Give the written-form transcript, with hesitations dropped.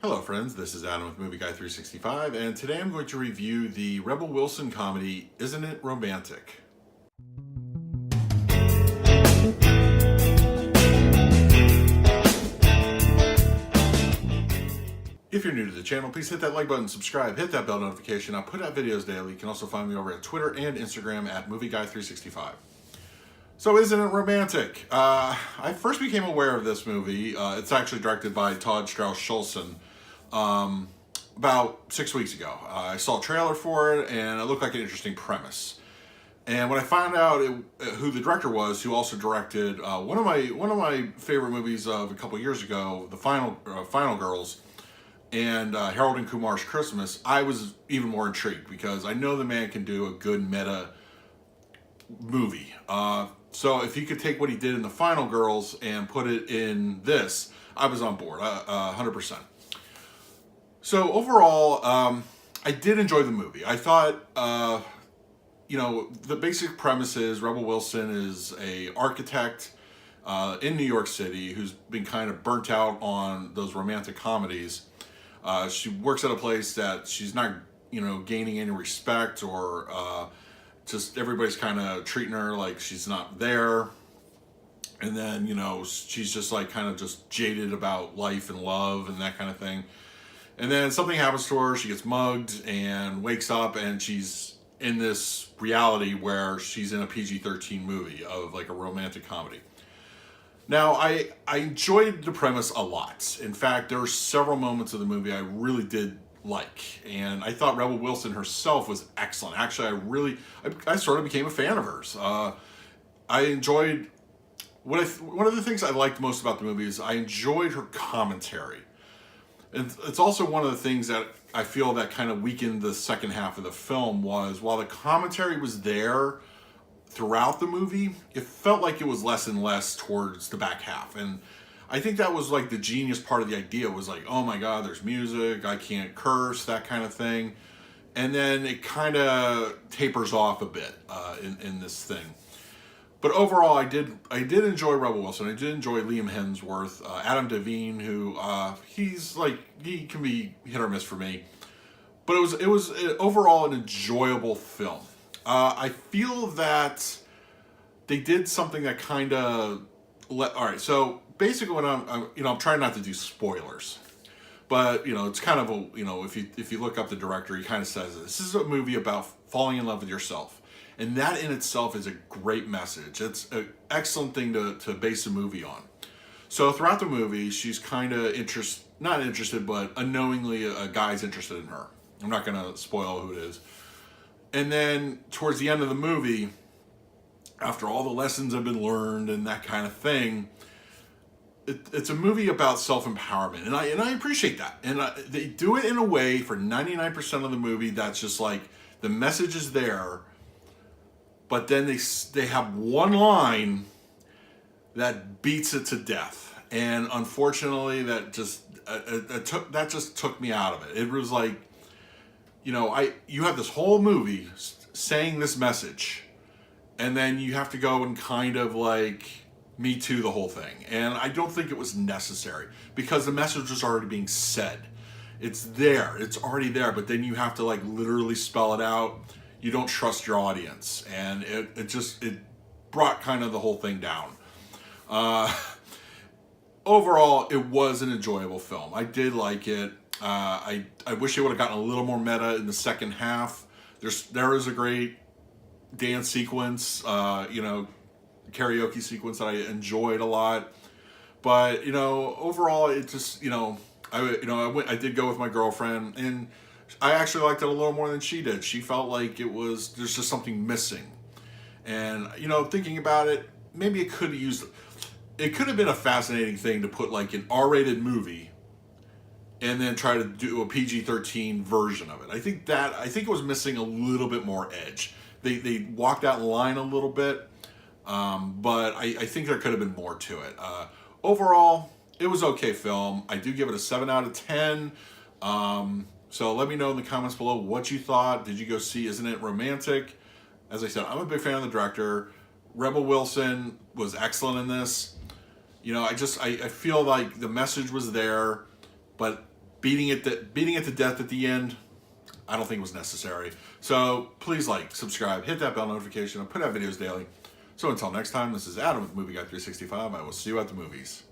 Hello friends, this is Adam with Movie Guy 365, and today I'm going to review the Rebel Wilson comedy, Isn't It Romantic? If you're new to the channel, please hit that like button, subscribe, hit that bell notification. I put out videos daily. You can also find me over at Twitter and Instagram at Movie Guy 365. So, Isn't It Romantic? I first became aware of this movie. It's actually directed by strauss-schulson. About 6 weeks ago. I saw a trailer for it, and it looked like an interesting premise. And when I found out who the director was, who also directed one of my favorite movies of a couple years ago, The Final Girls, and Harold and Kumar's Christmas, I was even more intrigued because I know the man can do a good meta movie. So if he could take what he did in The Final Girls and put it in this, I was on board, 100%. So overall, I did enjoy the movie. I thought, the basic premise is Rebel Wilson is a architect in New York City who's been kind of burnt out on those romantic comedies. She works at a place that she's not, gaining any respect, or just everybody's kind of treating her like she's not there. And then, she's just like kind of just jaded about life and love and that kind of thing. And then something happens to her, she gets mugged and wakes up, and she's in this reality where she's in a PG-13 movie of like a romantic comedy. Now, I enjoyed the premise a lot. In fact, there were several moments of the movie I really did like. And I thought Rebel Wilson herself was excellent. Actually, I sort of became a fan of hers. I enjoyed, one of the things I liked most about the movie is I enjoyed her commentary. It's also one of the things that I feel that kind of weakened the second half of the film was, while the commentary was there throughout the movie, it felt like it was less and less towards the back half. And I think that was like the genius part of the idea, was like, oh my God, there's music, I can't curse, that kind of thing. And then it kind of tapers off a bit in this thing. But overall, I did enjoy Rebel Wilson. I did enjoy Liam Hemsworth, Adam Devine, who he can be hit or miss for me. But it was overall an enjoyable film. I feel that they did something that kind of all right. So basically, when I'm trying not to do spoilers, but it's kind of if you look up the director, he kind of says this is a movie about falling in love with yourself. And that in itself is a great message. It's an excellent thing to base a movie on. So throughout the movie, she's kind of not interested, but unknowingly a guy's interested in her. I'm not going to spoil who it is. And then towards the end of the movie, after all the lessons have been learned and that kind of thing, it's a movie about self-empowerment. And I appreciate that. And they do it in a way for 99% of the movie that's just like the message is there, but then they have one line that beats it to death, and unfortunately, that just took me out of it. It was like, you have this whole movie saying this message, and then you have to go and kind of like Me Too the whole thing, and I don't think it was necessary because the message was already being said. It's there, it's already there, but then you have to like literally spell it out. You don't trust your audience, and it brought kind of the whole thing down. Overall, it was an enjoyable film. I did like it. I wish it would have gotten a little more meta in the second half. There is a great dance sequence, karaoke sequence that I enjoyed a lot. But overall, it just I did go with my girlfriend, and I actually liked it a little more than she did. She felt like there's just something missing. And, thinking about it, maybe it could have been a fascinating thing to put like an R-rated movie and then try to do a PG-13 version of it. I think it was missing a little bit more edge. They walked that line a little bit, but I think there could have been more to it. Overall, it was okay film. I do give it a 7 out of 10. So let me know in the comments below what you thought. Did you go see Isn't It Romantic? As I said, I'm a big fan of the director. Rebel Wilson was excellent in this. I feel like the message was there, but beating it to death at the end, I don't think was necessary. So please like, subscribe, hit that bell notification. I put out videos daily. So until next time, this is Adam with Movie Guy 365. I will see you at the movies.